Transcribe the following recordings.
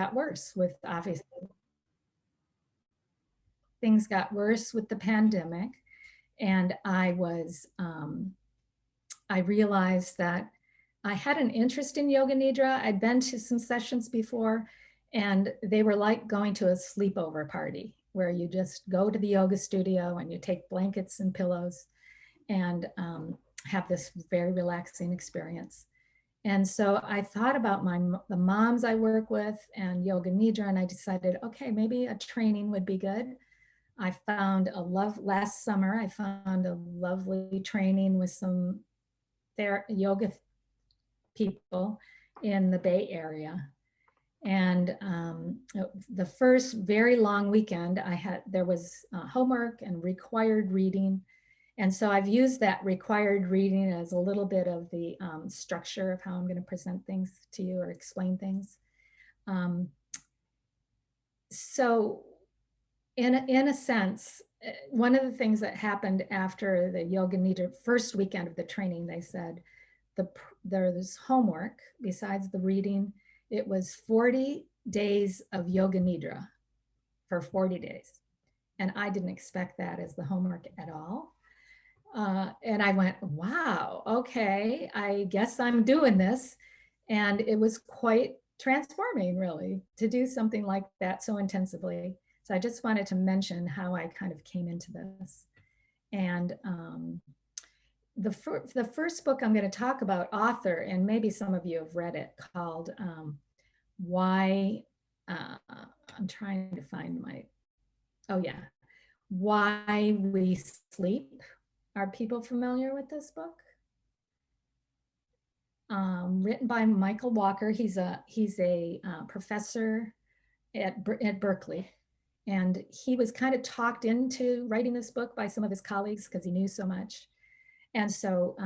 got worse with, obviously, things got worse with the pandemic. And I realized that I had an interest in Yoga Nidra. I'd been to some sessions before, and they were like going to a sleepover party where you just go to the yoga studio and you take blankets and pillows and have this very relaxing experience. And so I thought about the moms I work with and Yoga Nidra, and I decided, okay, maybe a training would be good. Last summer, I found a lovely training with some yoga people in the Bay Area. And the first very long weekend there was homework and required reading. And so I've used that required reading as a little bit of the structure of how I'm going to present things to you or explain things. So in a sense, one of the things that happened after the Yoga Nidra first weekend of the training, they said there's homework besides the reading. It was 40 days of Yoga Nidra for 40 days. And I didn't expect that as the homework at all. And I went, wow, okay, I guess I'm doing this. And it was quite transforming, really, to do something like that so intensively. So I just wanted to mention how I kind of came into this. And the first book I'm going to talk about, author, and maybe some of you have read it, called Why, I'm trying to find Why We Sleep. Are people familiar with this book? Written by Michael Walker. He's a professor at Berkeley. And he was kind of talked into writing this book by some of his colleagues because he knew so much. And so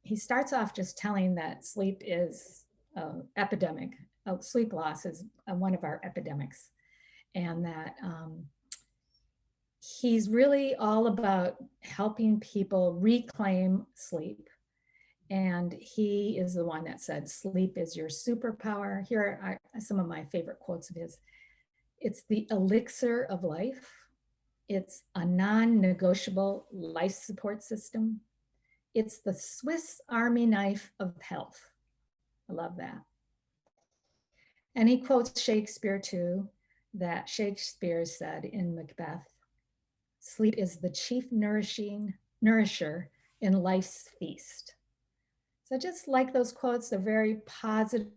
he starts off just telling that sleep is an epidemic. Sleep loss is one of our epidemics. And that he's really all about helping people reclaim sleep. And he is the one that said, sleep is your superpower. Here are some of my favorite quotes of his. It's the elixir of life. It's a non-negotiable life support system. It's the Swiss Army knife of health. I love that. And he quotes Shakespeare too, that Shakespeare said in Macbeth, sleep is the chief nourisher in life's feast. So just like those quotes, they're very positive.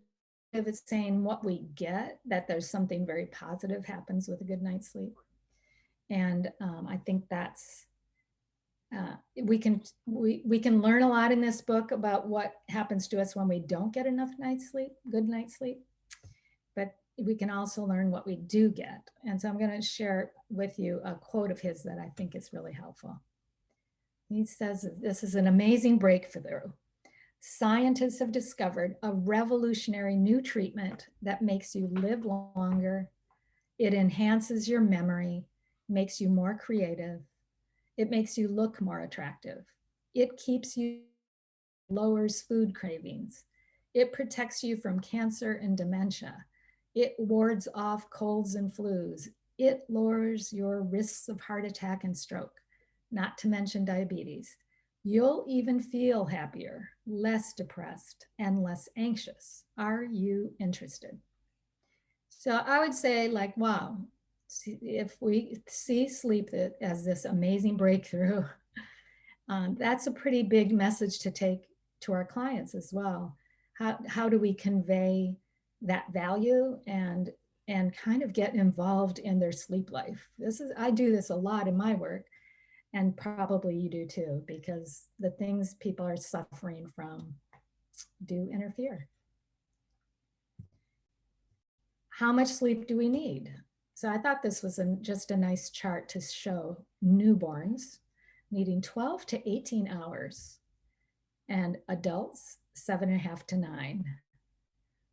It's saying what we get, that there's something very positive happens with a good night's sleep. And I think that's, we can learn a lot in this book about what happens to us when we don't get enough good night's sleep. But we can also learn what we do get. And so I'm going to share with you a quote of his that I think is really helpful. He says, this is an amazing breakthrough. Scientists have discovered a revolutionary new treatment that makes you live longer. It enhances your memory, makes you more creative. It makes you look more attractive. It keeps you, lowers food cravings. It protects you from cancer and dementia. It wards off colds and flus. It lowers your risks of heart attack and stroke, not to mention diabetes. You'll even feel happier, less depressed, and less anxious. Are you interested? So I would say, like, wow, if we see sleep as this amazing breakthrough, that's a pretty big message to take to our clients as well. How do we convey that value and kind of get involved in their sleep life? I do this a lot in my work. And probably you do too, because the things people are suffering from do interfere. How much sleep do we need? So I thought this was just a nice chart to show newborns needing 12 to 18 hours and adults 7.5 to 9.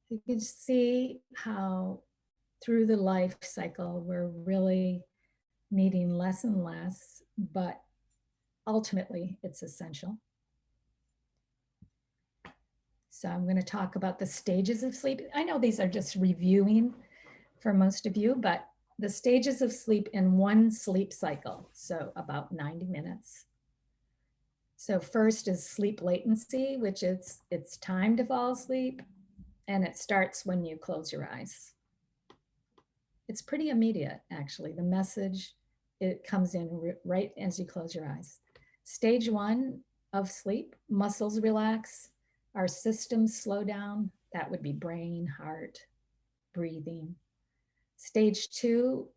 You can see how through the life cycle, we're really needing less and less, but ultimately it's essential. So I'm going to talk about the stages of sleep. I know these are just reviewing for most of you, but the stages of sleep in one sleep cycle, so about 90 minutes. So first is sleep latency, which is it's time to fall asleep, and it starts when you close your eyes. It's pretty immediate, actually. The message, it comes in right as you close your eyes. Stage one of sleep, muscles relax, our systems slow down. That would be brain, heart, breathing. Stage two,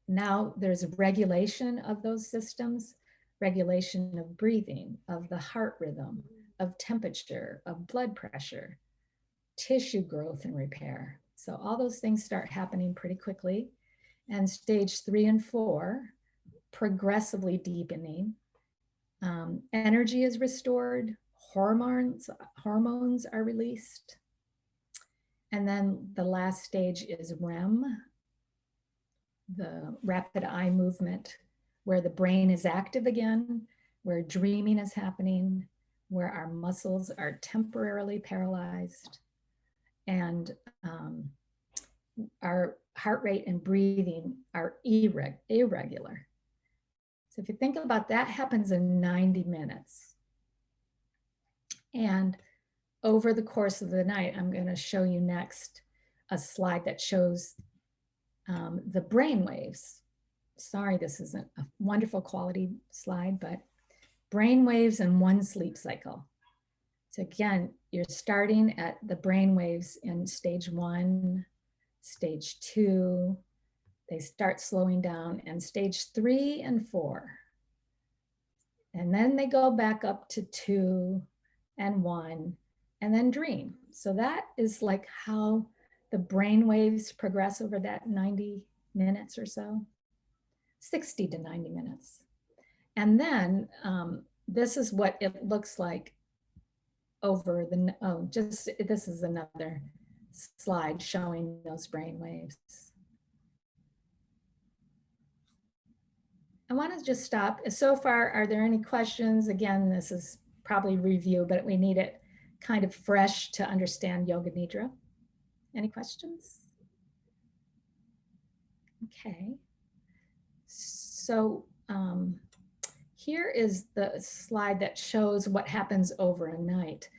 now there's regulation of those systems, regulation of breathing, of the heart rhythm, of temperature, of blood pressure, tissue growth and repair. So all those things start happening pretty quickly. And stage 3 and 4, progressively deepening. Energy is restored, hormones are released. And then the last stage is REM, the rapid eye movement, where the brain is active again, where dreaming is happening, where our muscles are temporarily paralyzed, and our heart rate and breathing are irregular. So if you think about that, happens in 90 minutes. And over the course of the night, I'm going to show you next a slide that shows the brain waves. Sorry, this isn't a wonderful quality slide, but brain waves in one sleep cycle. So again, you're starting at the brain waves in stage 1, stage 2, they start slowing down, and stage 3 and 4. And then they go back up to 2 and 1, and then dream. So that is like how the brain waves progress over that 90 minutes or so, 60 to 90 minutes. And then this is what it looks like over the, this is another slide showing those brain waves. I want to just stop. So far, are there any questions? Again, this is probably review, but we need it kind of fresh to understand Yoga Nidra. Any questions? Okay. So here is the slide that shows what happens over a night.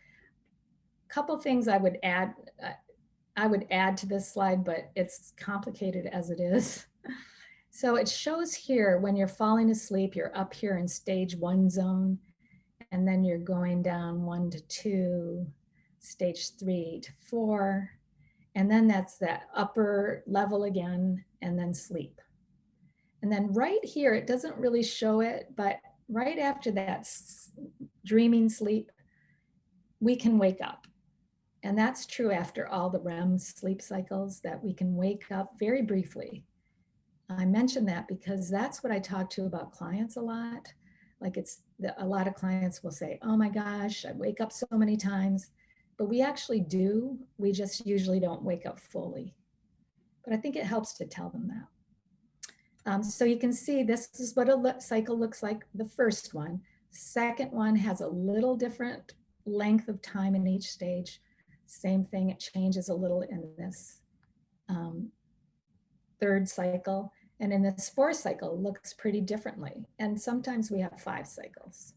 A couple things I would add to this slide, but it's complicated as it is. So it shows here when you're falling asleep, you're up here in stage 1 zone, and then you're going down 1 to 2, stage 3 to 4, and then that's that upper level again, and then sleep. And then right here, it doesn't really show it, but right after that dreaming sleep, we can wake up. And that's true after all the REM sleep cycles, that we can wake up very briefly. I mention that because that's what I talk to about clients a lot. Like a lot of clients will say, oh my gosh, I wake up so many times, but we actually do. We just usually don't wake up fully. But I think it helps to tell them that. So you can see this is what a cycle looks like, the first one. Second one has a little different length of time in each stage. Same thing, it changes a little in this third cycle. And in this fourth cycle, looks pretty differently. And sometimes we have 5 cycles,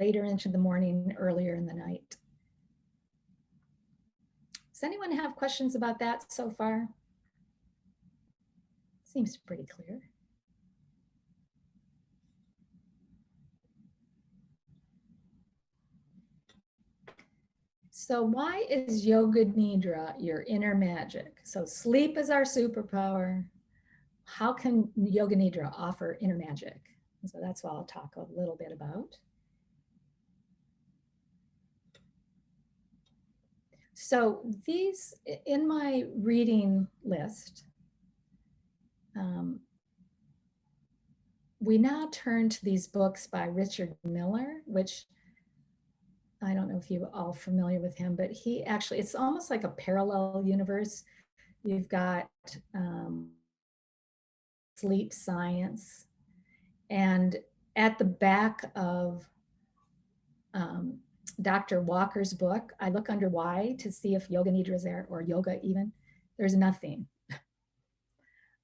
later into the morning, earlier in the night. Does anyone have questions about that so far? Seems pretty clear. So why is Yoga Nidra your inner magic? So sleep is our superpower. How can Yoga Nidra offer inner magic? So that's what I'll talk a little bit about. So these, in my reading list, we now turn to these books by Richard Miller, which I don't know if you're all familiar with him, but he actually, it's almost like a parallel universe. You've got sleep science, and at the back of Dr. Walker's book, I look under why to see if Yoga Nidra is there, or yoga even. There's nothing.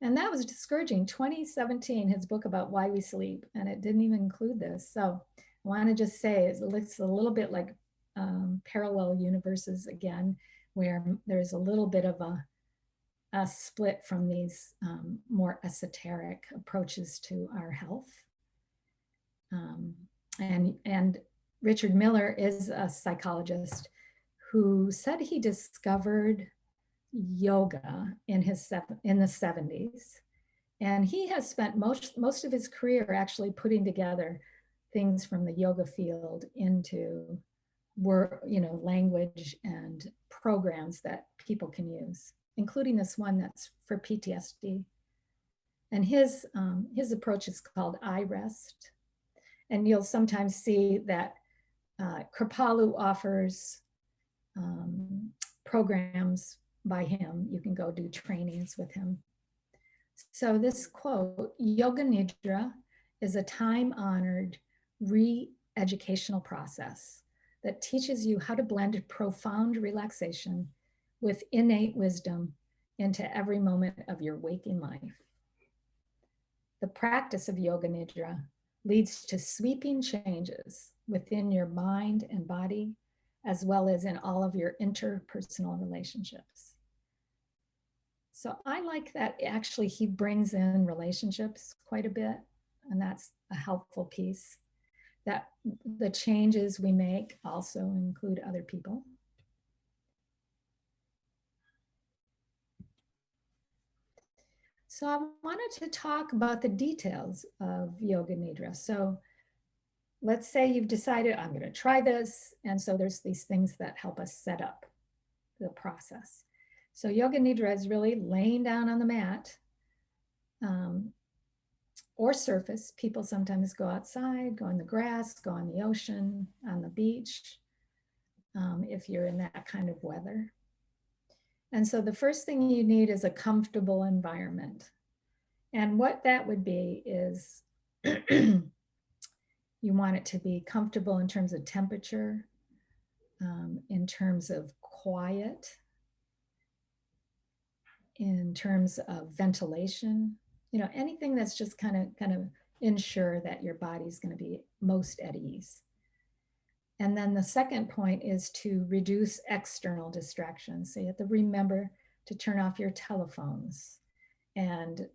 And that was discouraging. 2017, his book about why we sleep, and it didn't even include this. So I want to just say it looks a little bit like parallel universes again, where there's a little bit of a split from these more esoteric approaches to our health. And Richard Miller is a psychologist who said he discovered yoga in the 70s, and he has spent most of his career actually putting together things from the yoga field into language and programs that people can use, including this one that's for PTSD. And his approach is called I Rest. And you'll sometimes see that Kripalu offers programs by him. You can go do trainings with him. So this quote, Yoga Nidra is a time-honored re-educational process that teaches you how to blend profound relaxation with innate wisdom into every moment of your waking life. The practice of Yoga Nidra leads to sweeping changes within your mind and body, as well as in all of your interpersonal relationships. So I like that actually he brings in relationships quite a bit, and that's a helpful piece. That the changes we make also include other people. So I wanted to talk about the details of Yoga Nidra. So let's say you've decided, I'm going to try this. And so there's these things that help us set up the process. So Yoga Nidra is really laying down on the mat or surface. People sometimes go outside, go in the grass, go on the ocean, on the beach, if you're in that kind of weather. And so the first thing you need is a comfortable environment. And what that would be is you want it to be comfortable in terms of temperature, in terms of quiet, in terms of ventilation, anything that's just kind of ensure that your body's going to be most at ease. And then the second point is to reduce external distractions. So you have to remember to turn off your telephones and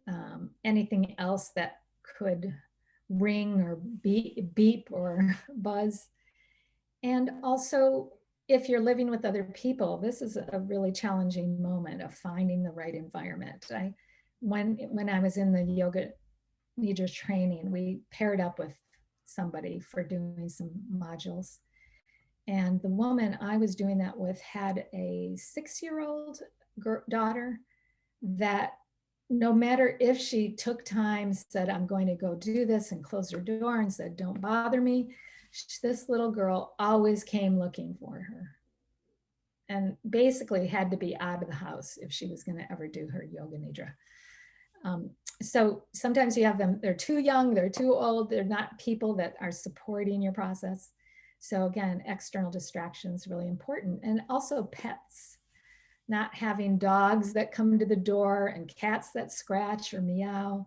anything else that could ring or beep or buzz. And also, if you're living with other people, this is a really challenging moment of finding the right environment. When I was in the Yoga Nidra training, we paired up with somebody for doing some modules. And the woman I was doing that with had a 6-year-old daughter that no matter if she took time, said, I'm going to go do this, and closed her door and said, don't bother me, this little girl always came looking for her and basically had to be out of the house if she was going to ever do her Yoga Nidra. So sometimes you have them, they're too young, they're too old, they're not people that are supporting your process. So again, external distractions really important. And also pets, not having dogs that come to the door and cats that scratch or meow,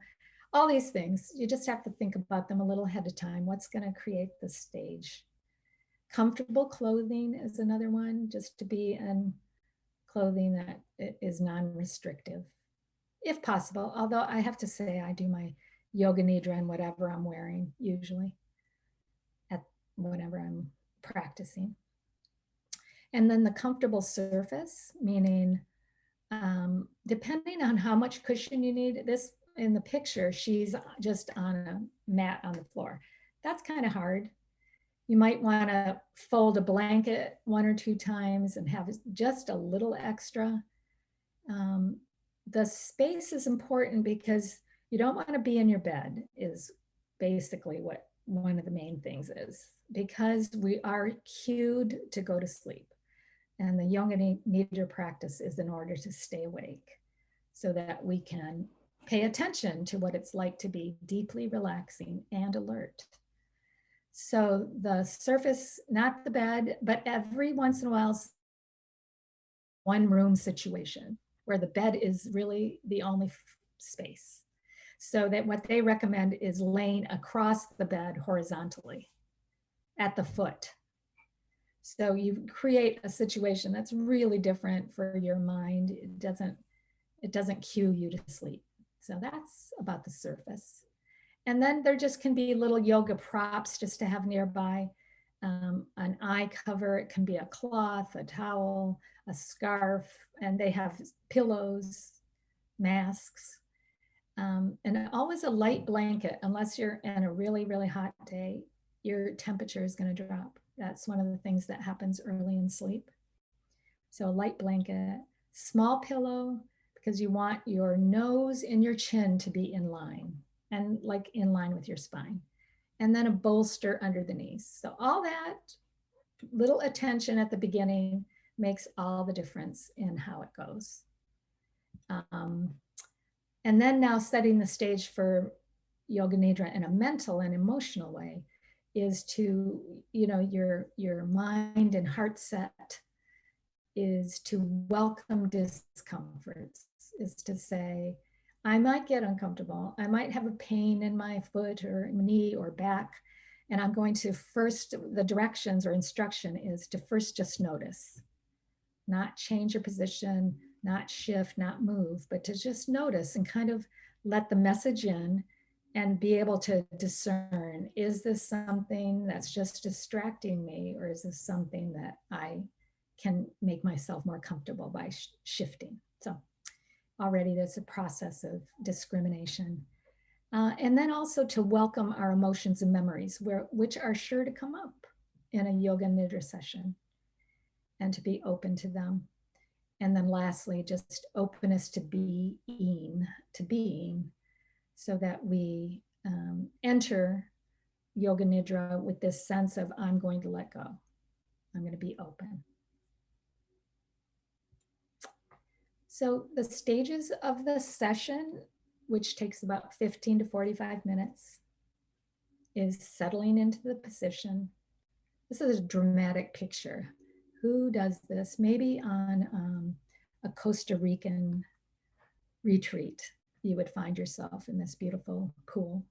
all these things. You just have to think about them a little ahead of time. What's going to create the stage? Comfortable clothing is another one, just to be in clothing that is non-restrictive, if possible. Although I have to say, I do my Yoga Nidra in whatever I'm wearing, usually, at whatever I'm practicing. And then the comfortable surface, meaning depending on how much cushion you need. This in the picture, she's just on a mat on the floor. That's kind of hard. You might want to fold a blanket 1 or 2 times and have just a little extra. The space is important because you don't want to be in your bed, is basically what one of the main things is, because we are cued to go to sleep. And the Yoga Nidra practice is in order to stay awake so that we can pay attention to what it's like to be deeply relaxing and alert. So the surface, not the bed, but every once in a while, one room situation where the bed is really the only space. So that what they recommend is laying across the bed horizontally at the foot. So you create a situation that's really different for your mind. It doesn't cue you to sleep. So that's about the surface. And then there just can be little yoga props just to have nearby. An eye cover, it can be a cloth, a towel, a scarf, and they have pillows, masks, and always a light blanket. Unless you're in a really, really hot day, your temperature is going to drop. That's one of the things that happens early in sleep. So a light blanket, small pillow, because you want your nose and your chin to be in line and like in line with your spine. And then a bolster under the knees. So all that little attention at the beginning makes all the difference in how it goes. And then now setting the stage for Yoga Nidra in a mental and emotional way is to, your mind and heart set is to welcome discomforts, is to say, I might get uncomfortable. I might have a pain in my foot or knee or back. And I'm going to first, the directions or instruction is to first just notice, not change your position, not shift, not move, but to just notice and kind of let the message in and be able to discern, is this something that's just distracting me, or is this something that I can make myself more comfortable by shifting? So already there's a process of discrimination. And then also to welcome our emotions and memories, which are sure to come up in a Yoga Nidra session, and to be open to them. And then lastly, just openness to being, so that we enter Yoga Nidra with this sense of, I'm going to let go. I'm going to be open. So the stages of the session, which takes about 15 to 45 minutes, is settling into the position. This is a dramatic picture. Who does this? Maybe on a Costa Rican retreat, you would find yourself in this beautiful pool.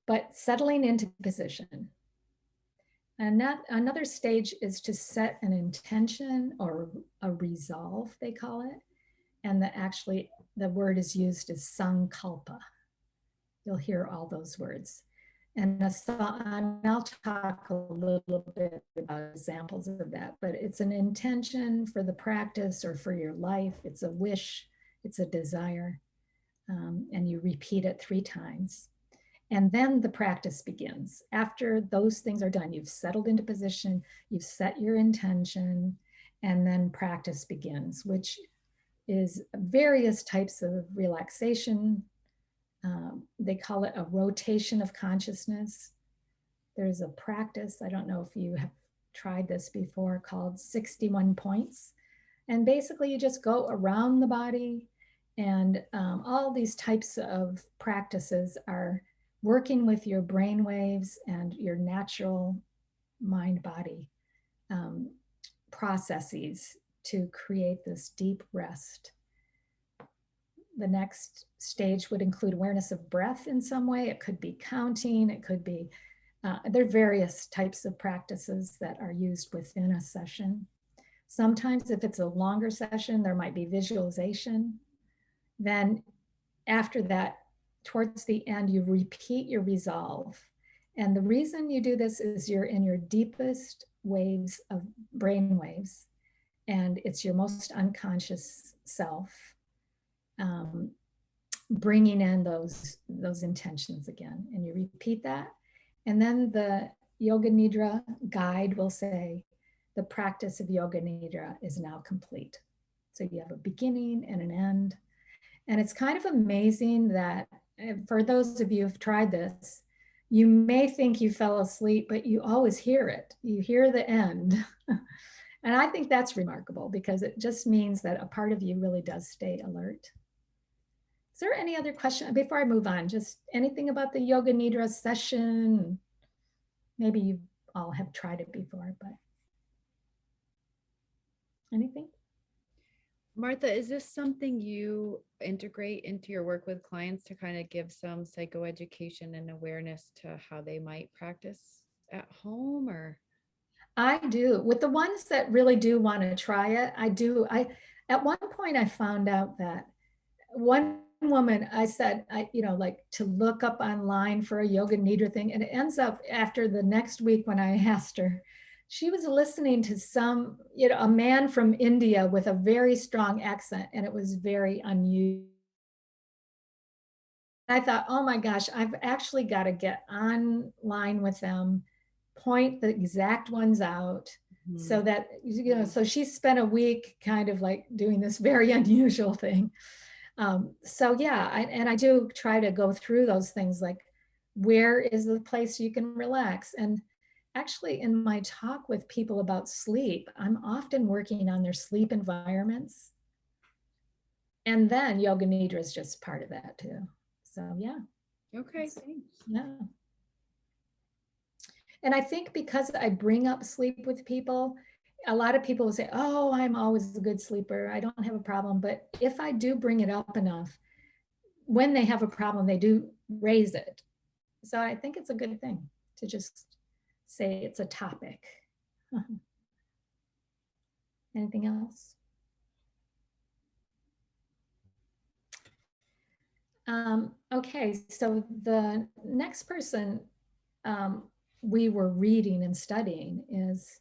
But settling into position. And another stage is to set an intention or a resolve, they call it. And the word is used as sankalpa. You'll hear all those words. And I'll talk a little bit about examples of that, but it's an intention for the practice or for your life. It's a wish, it's a desire, and you repeat it 3 times. And then the practice begins. After those things are done, you've settled into position, you've set your intention, and then practice begins, which is various types of relaxation. They call it a rotation of consciousness. There's a practice, I don't know if you have tried this before, called 61 points. And basically you just go around the body, and all these types of practices are working with your brain waves and your natural mind-body processes to create this deep rest. The next stage would include awareness of breath in some way. It could be counting, it could be, there are various types of practices that are used within a session. Sometimes if it's a longer session, there might be visualization. Then after that, towards the end, you repeat your resolve. And the reason you do this is you're in your deepest waves of brain waves, and it's your most unconscious self, bringing in those intentions again. And you repeat that. And then the Yoga Nidra guide will say, the practice of Yoga Nidra is now complete. So you have a beginning and an end. And it's kind of amazing that for those of you who've tried this, you may think you fell asleep, but you always hear it. You hear the end. And I think that's remarkable, because it just means that a part of you really does stay alert. Is there any other question before I move on? Just anything about the Yoga Nidra session? Maybe you all have tried it before, but anything? Martha, is this something you integrate into your work with clients to kind of give some psychoeducation and awareness to how they might practice at home, or? I do. With the ones that really do want to try it, I do. At one point I found out that one woman, I said, like to look up online for a Yoga Nidra thing. And it ends up after the next week when I asked her, she was listening to a man from India with a very strong accent, and it was very unusual. I thought, oh my gosh, I've actually got to get online with them, point the exact ones out so that, so she spent a week kind of like doing this very unusual thing. So yeah, and I do try to go through those things like, where is the place you can relax? And actually in my talk with people about sleep, I'm often working on their sleep environments. And then Yoga Nidra is just part of that too. So yeah. Okay. Yeah. And I think because I bring up sleep with people, a lot of people will say, oh, I'm always a good sleeper. I don't have a problem. But if I do bring it up enough, when they have a problem, they do raise it. So I think it's a good thing to just say it's a topic. Anything else? Okay, so the next person um, we were reading and studying is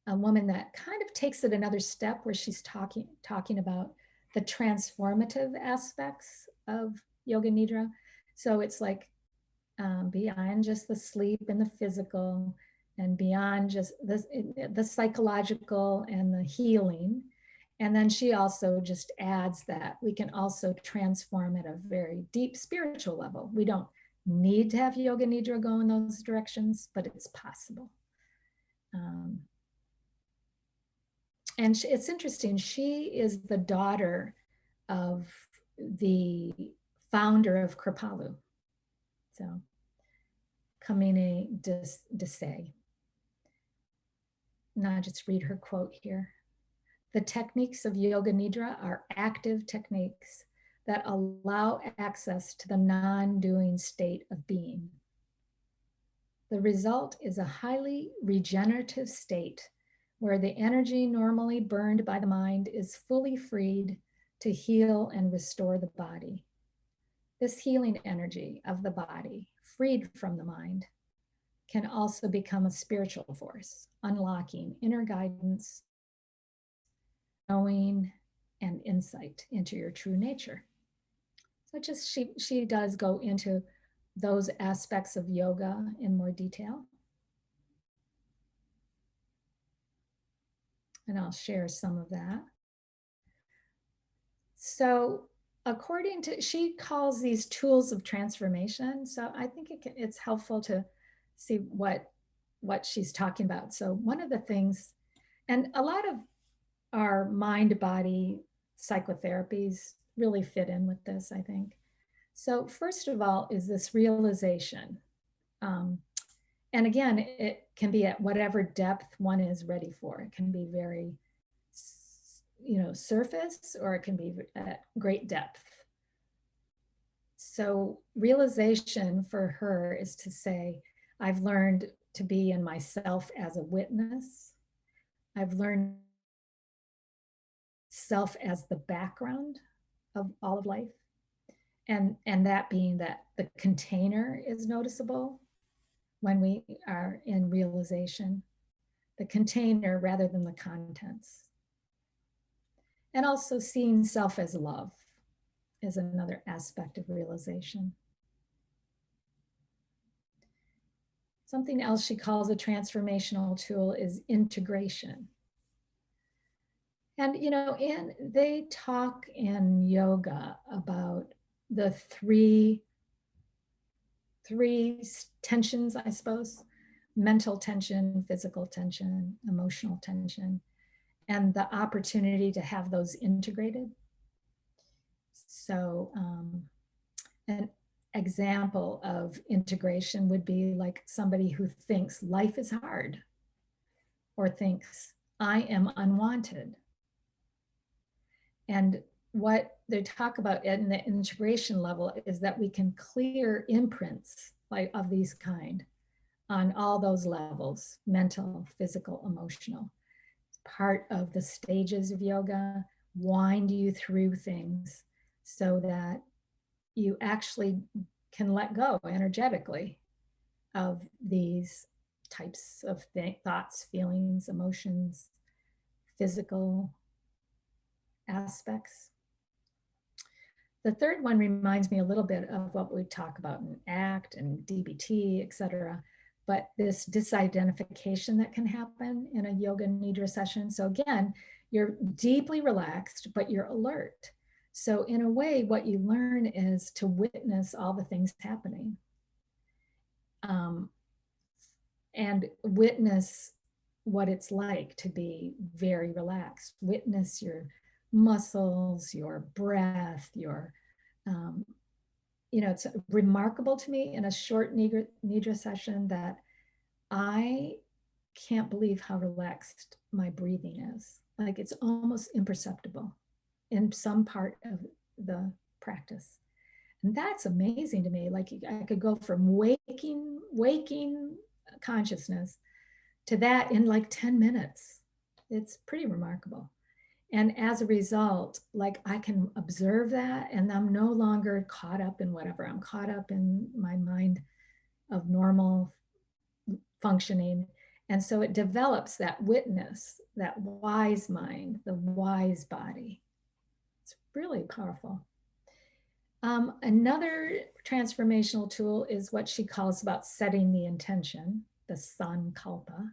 a woman that kind of takes it another step, where she's talking about the transformative aspects of Yoga Nidra. So it's like beyond just the sleep and the physical, and beyond just the psychological and the healing. And then she also just adds that we can also transform at a very deep spiritual level. We don't need to have Yoga Nidra go in those directions, but it's possible. Um, and it's interesting, she is the daughter of the founder of Kripalu. So Kamini Desai. Now I'll just read her quote here. The techniques of Yoga Nidra are active techniques that allow access to the non-doing state of being. The result is a highly regenerative state where the energy normally burned by the mind is fully freed to heal and restore the body. This healing energy of the body, freed from the mind, can also become a spiritual force, unlocking inner guidance, knowing, and insight into your true nature. So just she does go into those aspects of yoga in more detail. And I'll share some of that. So according to, she calls these tools of transformation. So I think it's helpful to see what she's talking about. So one of the things, and a lot of our mind body psychotherapies really fit in with this, I think. So first of all is this realization. And again, it can be at whatever depth one is ready for. It can be very, surface, or it can be at great depth. So realization for her is to say, I've learned to be in myself as a witness. I've learned self as the background of all of life. And that being that the container is noticeable when we are in realization, the container rather than the contents. And also seeing self as love is another aspect of realization. Something else she calls a transformational tool is integration. And, they talk in yoga about the three tensions, I suppose: mental tension, physical tension, emotional tension, and the opportunity to have those integrated. So an example of integration would be like somebody who thinks life is hard, or thinks I am unwanted. And what they talk about in the integration level is that we can clear imprints like of these kind on all those levels, mental, physical, emotional. It's part of the stages of yoga, wind you through things so that you actually can let go energetically of these types of thoughts, feelings, emotions, physical aspects. The third one reminds me a little bit of what we talk about in ACT and DBT, et cetera, but this disidentification that can happen in a yoga nidra session. So again, you're deeply relaxed, but you're alert. So in a way, what you learn is to witness all the things happening, and witness what it's like to be very relaxed. Witness your muscles, your breath, your it's remarkable to me in a short nidra session that I can't believe how relaxed my breathing is. Like it's almost imperceptible in some part of the practice. And that's amazing to me. Like I could go from waking consciousness to that in like 10 minutes. It's pretty remarkable. And as a result, like I can observe that and I'm no longer caught up in whatever. I'm caught up in my mind of normal functioning. And so it develops that witness, that wise mind, the wise body. It's really powerful. Another transformational tool is what she calls about setting the intention, the sankalpa.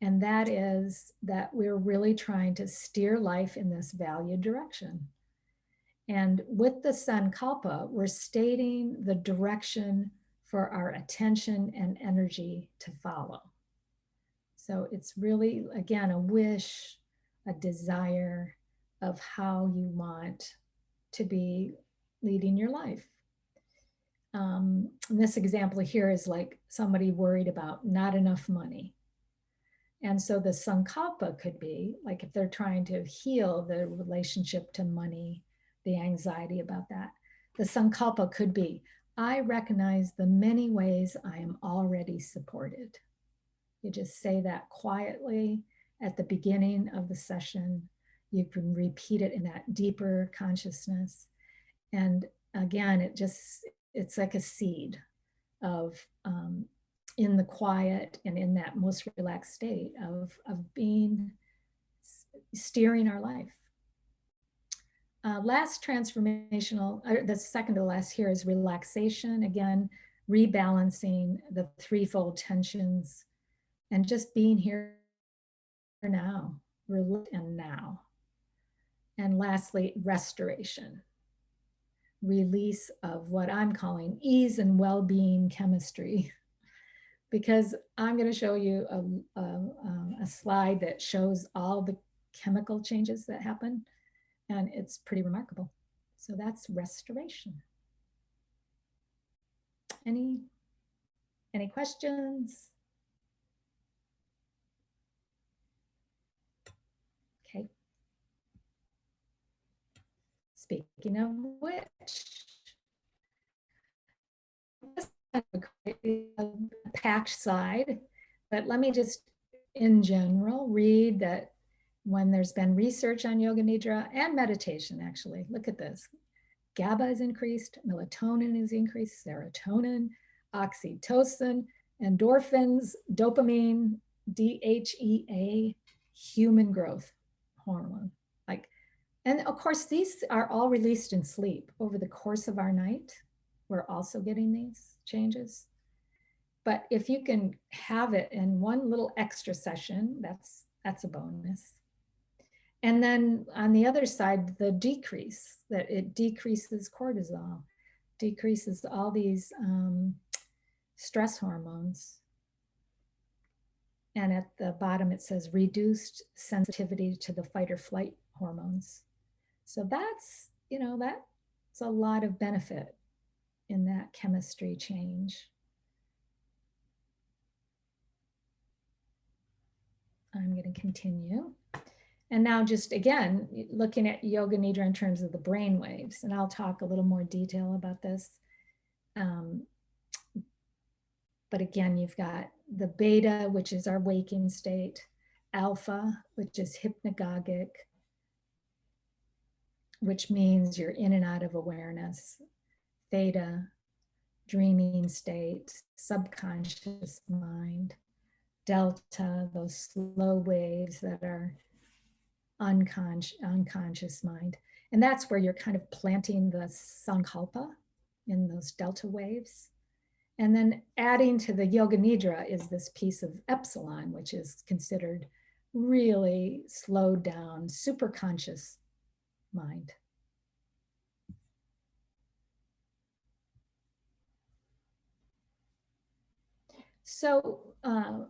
And that is that we're really trying to steer life in this valued direction. And with the sankalpa, we're stating the direction for our attention and energy to follow. So it's really, again, a wish, a desire of how you want to be leading your life. This example here is like somebody worried about not enough money. And so the sankalpa could be like if they're trying to heal the relationship to money, the anxiety about that, the sankalpa could be, I recognize the many ways I am already supported. You just say that quietly at the beginning of the session. You can repeat it in that deeper consciousness. And again, it's like a seed of in the quiet and in that most relaxed state of being steering our life. Last transformational, the second to last here is relaxation. Again, rebalancing the threefold tensions and just being here now, and now. And lastly, restoration. Release of what I'm calling ease and well-being chemistry. Because I'm going to show you a slide that shows all the chemical changes that happen, and it's pretty remarkable. So that's restoration. Any questions? Okay. Speaking of which, a packed slide, but let me just in general read that when there's been research on yoga nidra and meditation, actually, look at this. GABA is increased, melatonin is increased, serotonin, oxytocin, endorphins, dopamine, DHEA, human growth hormone. Like, and of course, these are all released in sleep over the course of our night. We're also getting these changes. But if you can have it in one little extra session, that's a bonus. And then on the other side, the decrease, that it decreases cortisol, decreases all these stress hormones. And at the bottom, it says reduced sensitivity to the fight or flight hormones. So that's, that's a lot of benefit in that chemistry change. I'm going to continue. And now just again, looking at Yoga Nidra in terms of the brain waves, and I'll talk a little more detail about this. But again, you've got the beta, which is our waking state, alpha, which is hypnagogic, which means you're in and out of awareness, theta, dreaming state, subconscious mind, delta, those slow waves that are unconscious mind. And that's where you're kind of planting the sankalpa in those delta waves. And then adding to the Yoga Nidra is this piece of epsilon, which is considered really slowed down, super conscious mind. So I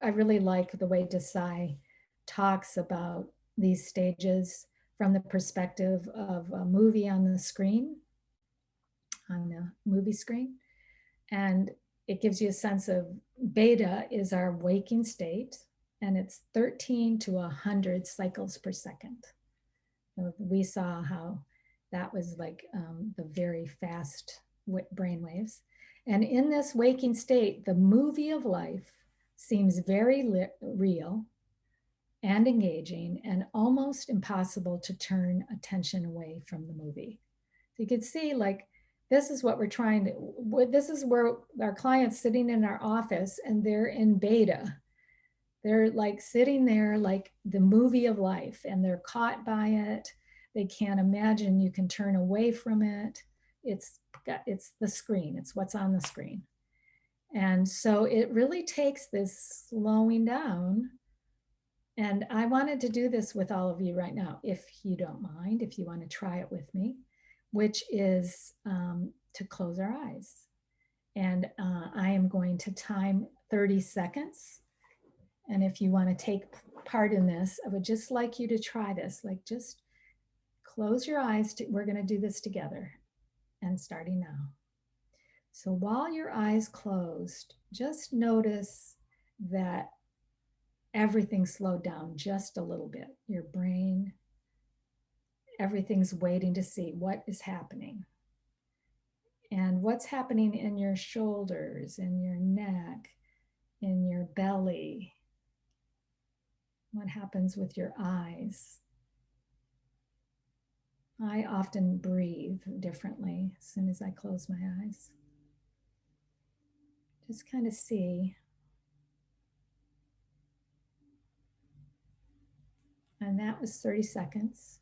really like the way Desai talks about these stages from the perspective of a movie on the screen, on the movie screen. And it gives you a sense of beta is our waking state, and it's 13 to 100 cycles per second. We saw how that was like the very fast brain waves. And in this waking state, the movie of life seems very real and engaging and almost impossible to turn attention away from the movie. So you could see like, this is what we're trying to, this is where our clients sitting in our office and they're in beta. They're like sitting there like the movie of life and they're caught by it. They can't imagine you can turn away from it. It's the screen, it's what's on the screen. And so it really takes this slowing down. And I wanted to do this with all of you right now, if you don't mind, if you want to try it with me, which is to close our eyes. And I am going to time 30 seconds. And if you want to take part in this, I would just like you to try this. Like just close your eyes. We're going to do this together. And starting now. So while your eyes closed, just notice that everything's slowed down just a little bit. Your brain, everything's waiting to see what is happening. And what's happening in your shoulders, in your neck, in your belly. What happens with your eyes? I often breathe differently as soon as I close my eyes. Just kind of see. And that was 30 seconds.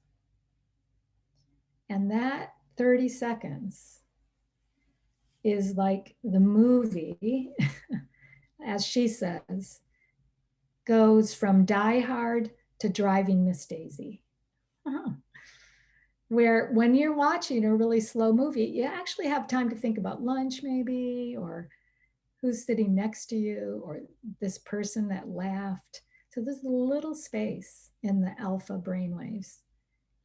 And that 30 seconds is like the movie, as she says, goes from Die Hard to Driving Miss Daisy. Where when you're watching a really slow movie, you actually have time to think about lunch maybe, or who's sitting next to you, or this person that laughed. So there's a little space in the alpha brainwaves,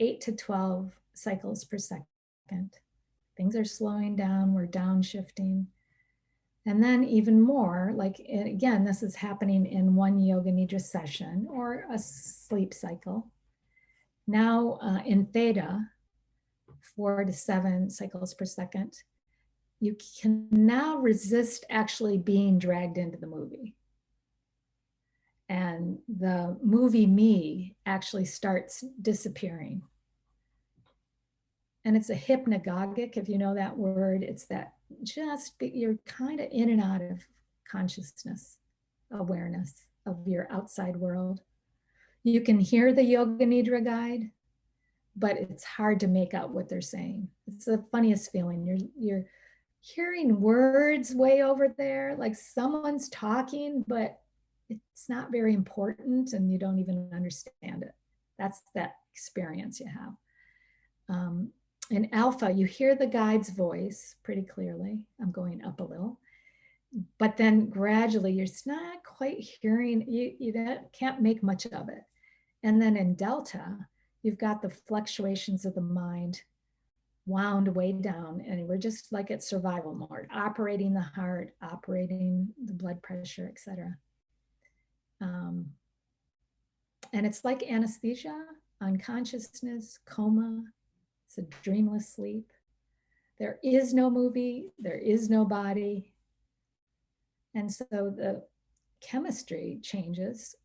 8 to 12 cycles per second. Things are slowing down, we're downshifting. And then even more, like again, this is happening in one Yoga Nidra session or a sleep cycle. Now in theta, 4 to 7 cycles per second, you can now resist actually being dragged into the movie. And the movie me actually starts disappearing. And it's a hypnagogic, if you know that word. It's that just you're kind of in and out of consciousness, awareness of your outside world. You can hear the Yoga Nidra guide, but it's hard to make out what they're saying. It's the funniest feeling. You're hearing words way over there, like someone's talking, but it's not very important and you don't even understand it. That's that experience you have. In alpha, you hear the guide's voice pretty clearly. I'm going up a little, but then gradually you're not quite hearing, you can't make much of it. And then in delta, you've got the fluctuations of the mind wound way down, and we're just like at survival mode, operating the heart, operating the blood pressure, etc. Um, and it's like anesthesia, unconsciousness, coma. It's a dreamless sleep. There is no movie, there is no body. And so the chemistry changes,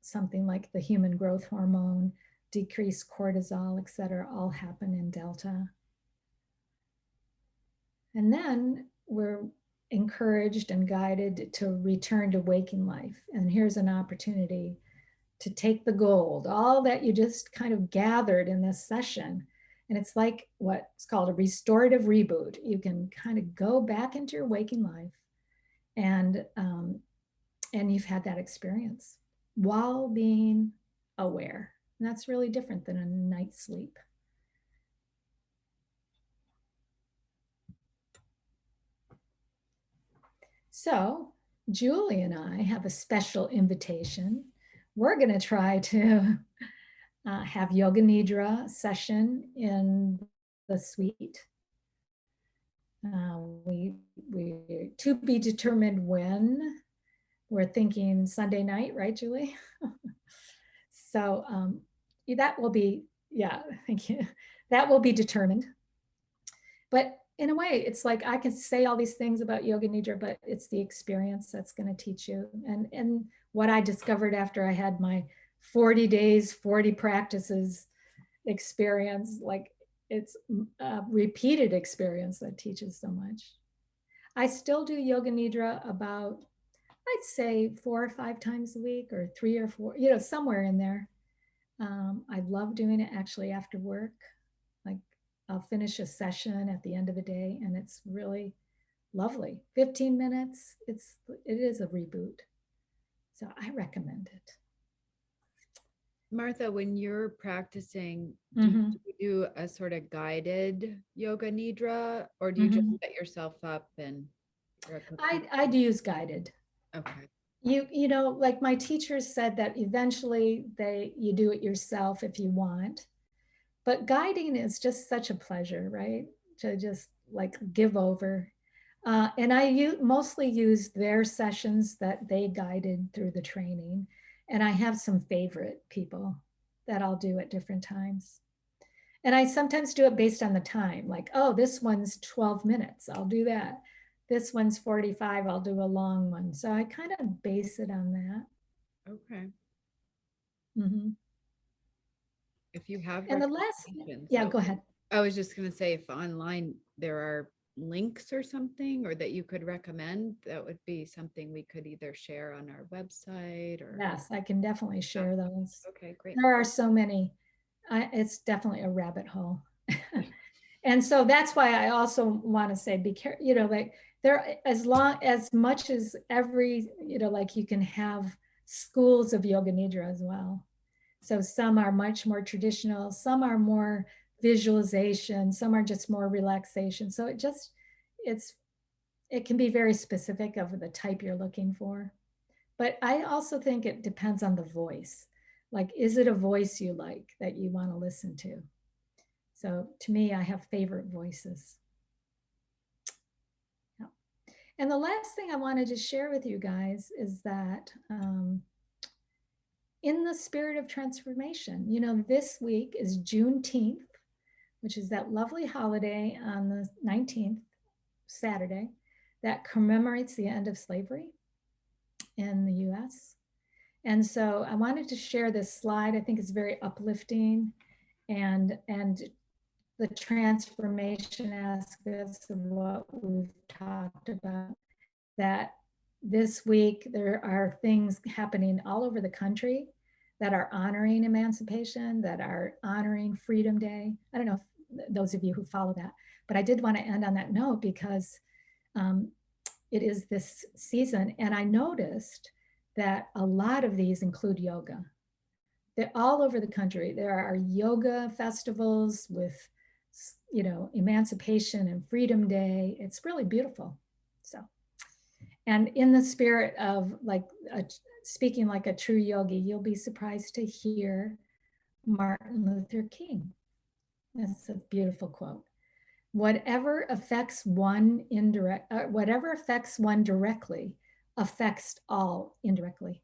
something like the human growth hormone, decreased cortisol, et cetera, all happen in delta. And then we're encouraged and guided to return to waking life. And here's an opportunity to take the gold, all that you just kind of gathered in this session. And it's like what's called a restorative reboot. You can kind of go back into your waking life, and you've had that experience while being aware. And that's really different than a night's sleep. So Julie and I have a special invitation. We're going to try to have Yoga Nidra session in the suite. We to be determined when. We're thinking Sunday night, right, Julie? So that will be, yeah, thank you. That will be determined. But in a way, it's like I can say all these things about Yoga Nidra, but it's the experience that's going to teach you. And what I discovered after I had my 40 days, 40 practices experience, like it's a repeated experience that teaches so much. I still do Yoga Nidra about, I'd say 4 or 5 times a week, or 3 or 4, somewhere in there. I love doing it actually after work. Like I'll finish a session at the end of the day, and it's really lovely. 15 minutes. It is a reboot. So I recommend it. Martha, when you're practicing, do you do a sort of guided yoga nidra, or do you just set yourself up and I do use guided. Okay. You know, like my teachers said that eventually you do it yourself if you want. But guiding is just such a pleasure, right? To just like give over. And I mostly use their sessions that they guided through the training. And I have some favorite people that I'll do at different times. And I sometimes do it based on the time, like, oh, this one's 12 minutes, I'll do that. This one's 45, I'll do a long one. So I kind of base it on that. Okay. Mm-hmm. If you have And the last, yeah, go ahead. I was just going to say, if online there are links or something, or that you could recommend, that would be something we could either share on our website or. Yes, I can definitely share those. Okay, great. There are so many. It's definitely a rabbit hole. And so that's why I also want to say, be careful, like there, as much as every, like you can have schools of Yoga Nidra as well. So some are much more traditional, some are more visualization, some are just more relaxation. So it can be very specific of the type you're looking for. But I also think it depends on the voice. Like, is it a voice you like that you want to listen to? So to me, I have favorite voices. Yeah. And the last thing I wanted to share with you guys is that in the spirit of transformation, this week is Juneteenth, which is that lovely holiday on the 19th, Saturday, that commemorates the end of slavery in the US. And so I wanted to share this slide. I think it's very uplifting, and the transformation aspects of what we've talked about, that this week there are things happening all over the country that are honoring emancipation, that are honoring Freedom Day. I don't know if those of you who follow that, but I did want to end on that note because it is this season. And I noticed that a lot of these include yoga. They're all over the country. There are yoga festivals with, Emancipation and Freedom Day. It's really beautiful. So, and in the spirit of speaking like a true yogi, you'll be surprised to hear Martin Luther King. That's a beautiful quote. Whatever affects one directly affects all indirectly.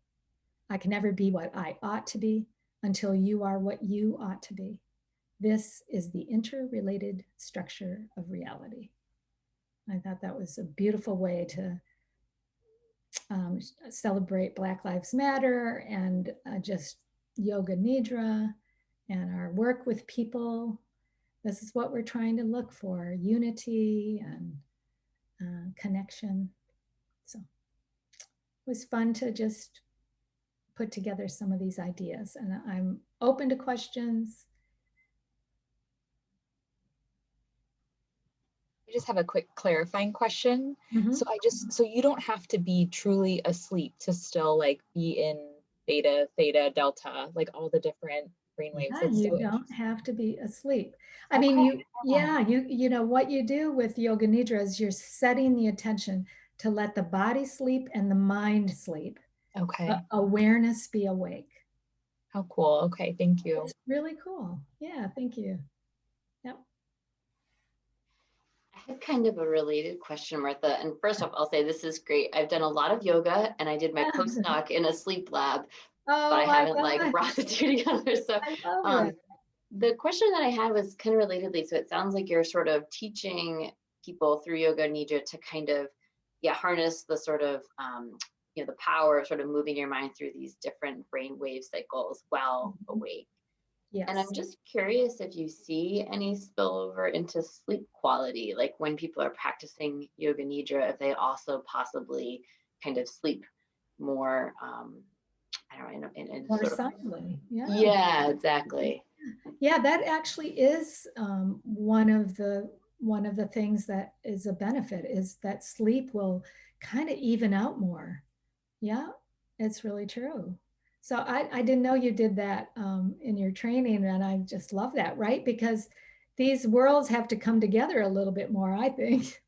I can never be what I ought to be until you are what you ought to be. This is the interrelated structure of reality. I thought that was a beautiful way to celebrate Black Lives Matter and just Yoga Nidra and our work with people. This is what we're trying to look for, unity and connection. So it was fun to just put together some of these ideas, and I'm open to questions. I just have a quick clarifying question. Mm-hmm. So you don't have to be truly asleep to still like be in beta, theta, delta, like all the different brainwaves. Yeah, That's you so don't have to be asleep. I okay. mean, you know what you do with Yoga Nidra is you're setting the attention to let the body sleep and the mind sleep. Okay. Awareness be awake. How cool. Okay, thank you. It's really cool. Yeah, thank you. Yep. I have kind of a related question, Martha. And first off, I'll say this is great. I've done a lot of yoga and I did my postdoc in a sleep lab, but I haven't like brought the two together. So I love it. the question that I had was kind of relatedly. So it sounds like you're sort of teaching people through Yoga Nidra to kind of, harness the sort of, the power of sort of moving your mind through these different brainwave cycles while awake. Yes. And I'm just curious if you see any spillover into sleep quality, like when people are practicing Yoga Nidra, if they also possibly kind of sleep more, I don't know, in More sort of soundly. Yeah. Yeah, exactly. Yeah, that actually is one of the things that is a benefit is that sleep will kind of even out more. Yeah, it's really true. So I didn't know you did that in your training, and I just love that, right? Because these worlds have to come together a little bit more, I think.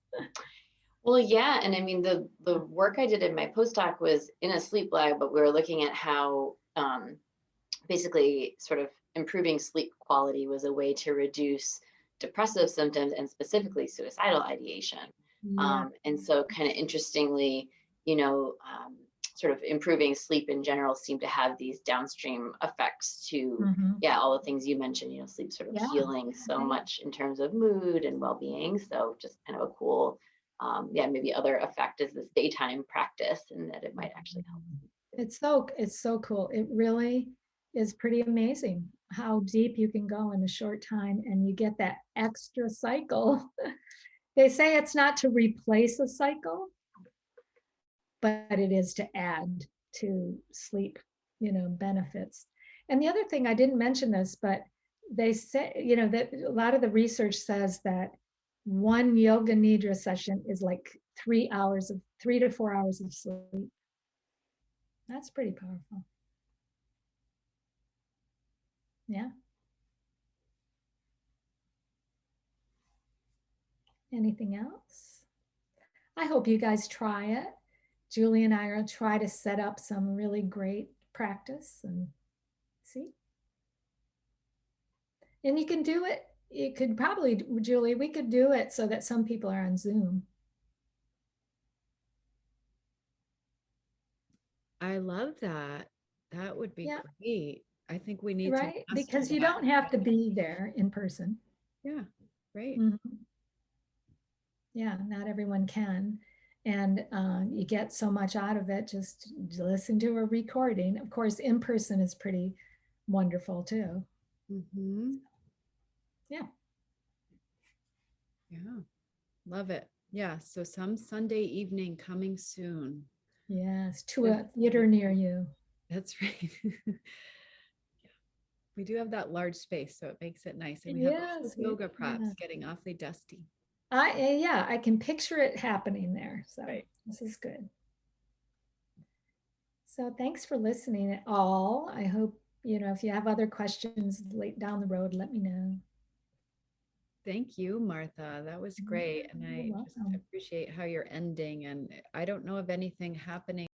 Well, yeah, and I mean the work I did in my postdoc was in a sleep lab, but we were looking at how basically sort of improving sleep quality was a way to reduce depressive symptoms and specifically suicidal ideation. Yeah. And so kind of interestingly, sort of improving sleep in general seemed to have these downstream effects to, all the things you mentioned, sleep sort of healing so much in terms of mood and well-being. So just kind of a cool, maybe other effect is this daytime practice and that it might actually help. It's so cool. It really is pretty amazing how deep you can go in a short time and you get that extra cycle. They say it's not to replace a cycle, but it is to add to sleep, benefits. And the other thing, I didn't mention this, but they say, that a lot of the research says that one Yoga Nidra session is like 3 to 4 hours of sleep. That's pretty powerful. Yeah. Anything else? I hope you guys try it. Julie and I will try to set up some really great practice and see. And you can do it. You could probably, Julie, we could do it so that some people are on Zoom. I love that. That would be great. I think we need right? to Because you don't have to be there in person. Yeah, right. Yeah, not everyone can. And you get so much out of it just listen to a recording. Of course, in person is pretty wonderful too. Yeah. Yeah, love it. Yeah, so some Sunday evening coming soon. Yes, to a theater near you. That's right. We do have that large space, so it makes it nice. And we have yoga props getting awfully dusty. I can picture it happening there. So this is good. So thanks for listening at all. I hope, if you have other questions late down the road, let me know. Thank you, Martha. That was great. And I just appreciate how you're ending. And I don't know of anything happening